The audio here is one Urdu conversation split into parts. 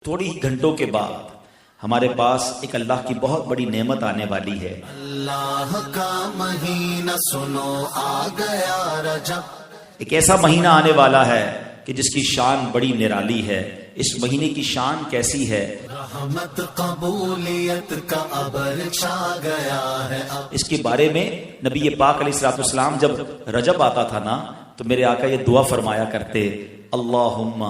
تھوڑی ہی گھنٹوں کے بعد ہمارے پاس ایک اللہ کی بہت بڑی نعمت آنے والی ہے۔ اللہ کا مہینہ سنو آ گیا رجب، ایک ایسا مہینہ آنے والا ہے کہ جس کی شان بڑی نرالی ہے۔ اس مہینے کی شان کیسی ہے؟ رحمت قبولیت کا ابر چھا گیا ہے اب۔ اس کے بارے میں نبی پاک علیہ الصلوۃ والسلام جب رجب آتا تھا نا تو میرے آقا یہ دعا فرمایا کرتے، اللہم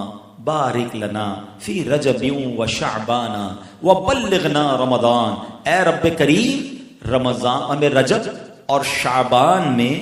بارک لنا فی رجب و شعبان و بلغنا رمضان۔ اے رب کریم، رمضان میں رجب اور شعبان میں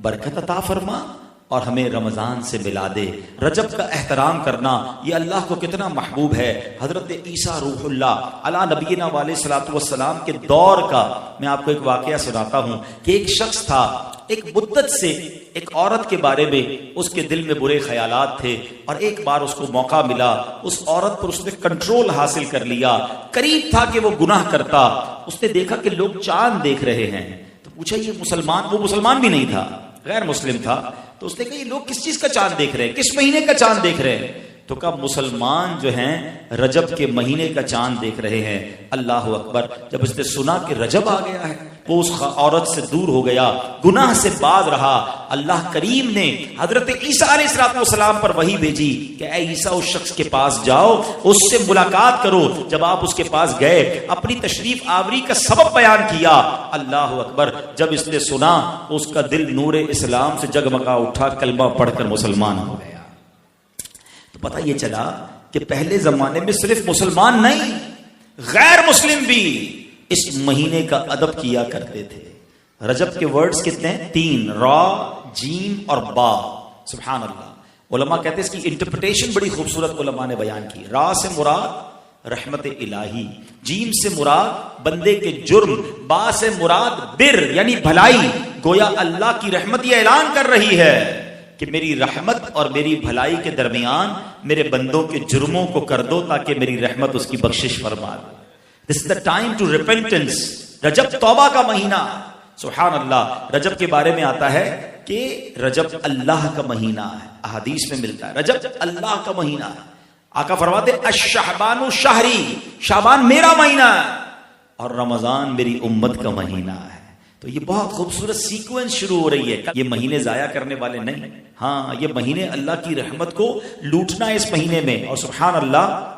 برکت عطا فرما اور ہمیں رمضان سے ملا دے۔ رجب کا احترام کرنا یہ اللہ کو کتنا محبوب ہے۔ حضرت عیسیٰ روح اللہ علی نبینا علیہ الصلوۃ والسلام کے دور کا میں آپ کو ایک واقعہ سناتا ہوں کہ ایک شخص تھا، ایک مدت سے ایک عورت کے بارے میں اس کے دل میں برے خیالات تھے، اور ایک بار اس کو موقع ملا، اس عورت پر اس نے کنٹرول حاصل کر لیا۔ قریب تھا کہ وہ گناہ کرتا۔ اس نے دیکھا کہ لوگ چاند دیکھ رہے ہیں تو پوچھا یہ مسلمان، وہ مسلمان بھی نہیں تھا، غیر مسلم تھا، تو اس نے کہا یہ لوگ کس چیز کا چاند دیکھ رہے ہیں، کس مہینے کا چاند دیکھ رہے ہیں؟ تو کہا مسلمان جو ہیں رجب کے مہینے کا چاند دیکھ رہے ہیں۔ اللہ اکبر! جب اس نے سنا کہ رجب آ گیا ہے وہ اس عورت سے دور ہو گیا، گناہ سے باز رہا۔ اللہ کریم نے حضرت عیسیٰ علیہ السلام پر وحی بھیجی کہ اے عیسیٰ اس شخص کے پاس جاؤ، اس سے ملاقات کرو۔ جب آپ اس کے پاس گئے، اپنی تشریف آوری کا سبب بیان کیا۔ اللہ اکبر! جب اس نے سنا اس کا دل نور اسلام سے جگمگا اٹھا، کلمہ پڑھ کر مسلمان ہو گیا۔ تو پتہ یہ چلا کہ پہلے زمانے میں صرف مسلمان نہیں، غیر مسلم بھی اس مہینے کا ادب کیا کرتے تھے۔ رجب کے ورڈز کتنے ہیں؟ 3، را، جیم اور با۔ سبحان اللہ! علماء کہتے ہیں اس کی انٹرپریٹیشن بڑی خوبصورت علماء نے بیان کی۔ را سے مراد رحمت الہی، جیم سے مراد بندے کے جرم، با سے مراد بر یعنی بھلائی۔ گویا اللہ کی رحمت یہ اعلان کر رہی ہے کہ میری رحمت اور میری بھلائی کے درمیان میرے بندوں کے جرموں کو کر دو تاکہ میری رحمت اس کی بخشش فرما دے۔ This is the time to repentance۔ رجب توبہ کا مہینہ۔ سبحان اللہ! رجب کے بارے میں آتا ہے کہ رجب اللہ کا مہینہ ہے، احادیث میں ملتا ہے رجب اللہ کا مہینہ ہے۔ آقا فرماتے الشعبان شہری، شعبان میرا مہینہ ہے اور رمضان میری امت کا مہینہ ہے۔ تو یہ بہت خوبصورت سیکوینس شروع ہو رہی ہے۔ یہ مہینے ضائع کرنے والے نہیں، ہاں یہ مہینے اللہ کی رحمت کو لوٹنا ہے اس مہینے میں۔ اور سبحان اللہ!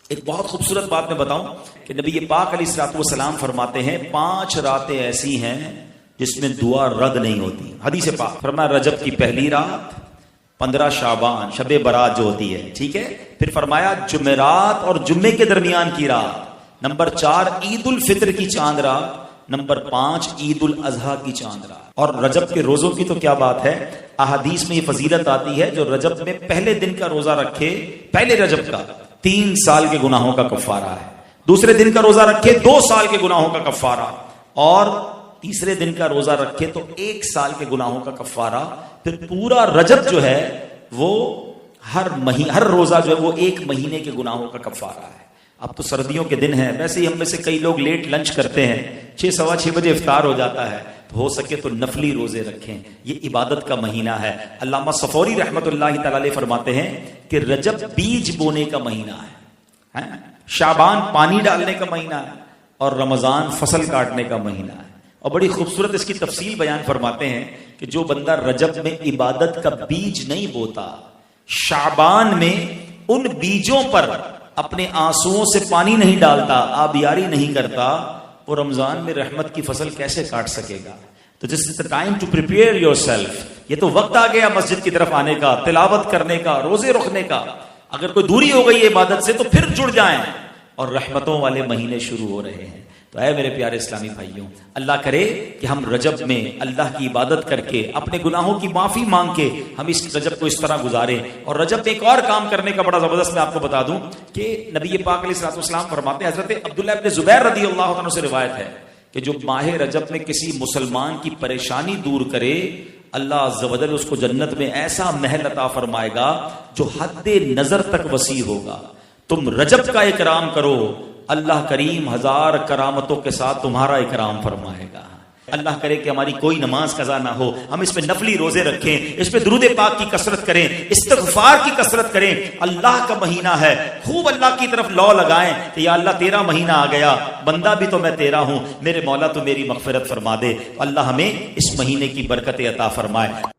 ایک بہت خوبصورت بات میں بتاؤں کہ نبی پاک علیہ الصلوۃ والسلام فرماتے ہیں 5 راتیں ایسی ہیں جس میں دعا رد نہیں ہوتی۔ حدیث پاک فرمایا رجب کی پہلی رات، 15 شعبان شب برات جو ہوتی ہے، ٹھیک ہے، پھر فرمایا جمعرات اور جمعے کے درمیان کی رات، نمبر 4 عید الفطر کی چاند رات، نمبر 5 عید الاضحیٰ کی چاند رات۔ اور رجب کے روزوں کی تو کیا بات ہے، احادیث میں یہ فضیلت آتی ہے جو رجب میں پہلے دن کا روزہ رکھے، پہلے رجب کا 3 سال کے گناہوں کا کفارہ ہے، دوسرے دن کا روزہ رکھے 2 سال کے گناہوں کا کفارہ، اور تیسرے دن کا روزہ رکھے تو 1 سال کے گناہوں کا کفارہ۔ پھر پورا رجب جو ہے وہ ہر روزہ جو ہے وہ 1 مہینے کے گناہوں کا کفارہ ہے۔ اب تو سردیوں کے دن ہیں، ویسے ہی ہم میں سے کئی لوگ لیٹ لنچ کرتے ہیں، 6 سوا 6 بجے افطار ہو جاتا ہے، تو ہو سکے تو نفلی روزے رکھیں، یہ عبادت کا مہینہ ہے۔ علامہ صفوری رحمت اللہ تعالی علیہ فرماتے ہیں کہ رجب بیج بونے کا مہینہ ہے، شعبان پانی ڈالنے کا مہینہ ہے، اور رمضان فصل کاٹنے کا مہینہ ہے۔ اور بڑی خوبصورت اس کی تفصیل بیان فرماتے ہیں کہ جو بندہ رجب میں عبادت کا بیج نہیں بوتا، شعبان میں ان بیجوں پر اپنے آنسوؤں سے پانی نہیں ڈالتا، آبیاری نہیں کرتا، وہ رمضان میں رحمت کی فصل کیسے کاٹ سکے گا؟ تو دس از the time to prepare yourself۔ یہ تو وقت آ گیا مسجد کی طرف آنے کا، تلاوت کرنے کا، روزے رکھنے کا۔ اگر کوئی دوری ہو گئی عبادت سے تو پھر جڑ جائیں، اور رحمتوں والے مہینے شروع ہو رہے ہیں۔ تو اے میرے پیارے اسلامی بھائیوں، اللہ کرے کہ ہم رجب میں اللہ کی عبادت کر کے، اپنے گناہوں کی معافی مانگ کے ہم اس رجب کو اس طرح گزاریں۔ اور رجب میں ایک اور کام کرنے کا بڑا زبردست میں آپ کو بتا دوں کہ نبی پاک علیہ الصلوۃ والسلام فرماتے ہیں، حضرت عبداللہ ابن زبیر رضی اللہ عنہ سے روایت ہے کہ جو ماہ رجب میں کسی مسلمان کی پریشانی دور کرے، اللہ عز و جل اس کو جنت میں ایسا محل عطا فرمائے گا جو حد نظر تک وسیع ہوگا۔ تم رجب کا اکرام کرو، اللہ کریم 1000 کرامتوں کے ساتھ تمہارا اکرام فرمائے گا۔ اللہ کرے کہ ہماری کوئی نماز قضا نہ ہو، ہم اس پہ نفلی روزے رکھیں، اس پہ درود پاک کی کثرت کریں، استغفار کی کثرت کریں۔ اللہ کا مہینہ ہے، خوب اللہ کی طرف لو لگائیں کہ یا اللہ تیرا مہینہ آ گیا، بندہ بھی تو میں تیرا ہوں، میرے مولا تو میری مغفرت فرما دے۔ اللہ ہمیں اس مہینے کی برکت عطا فرمائے۔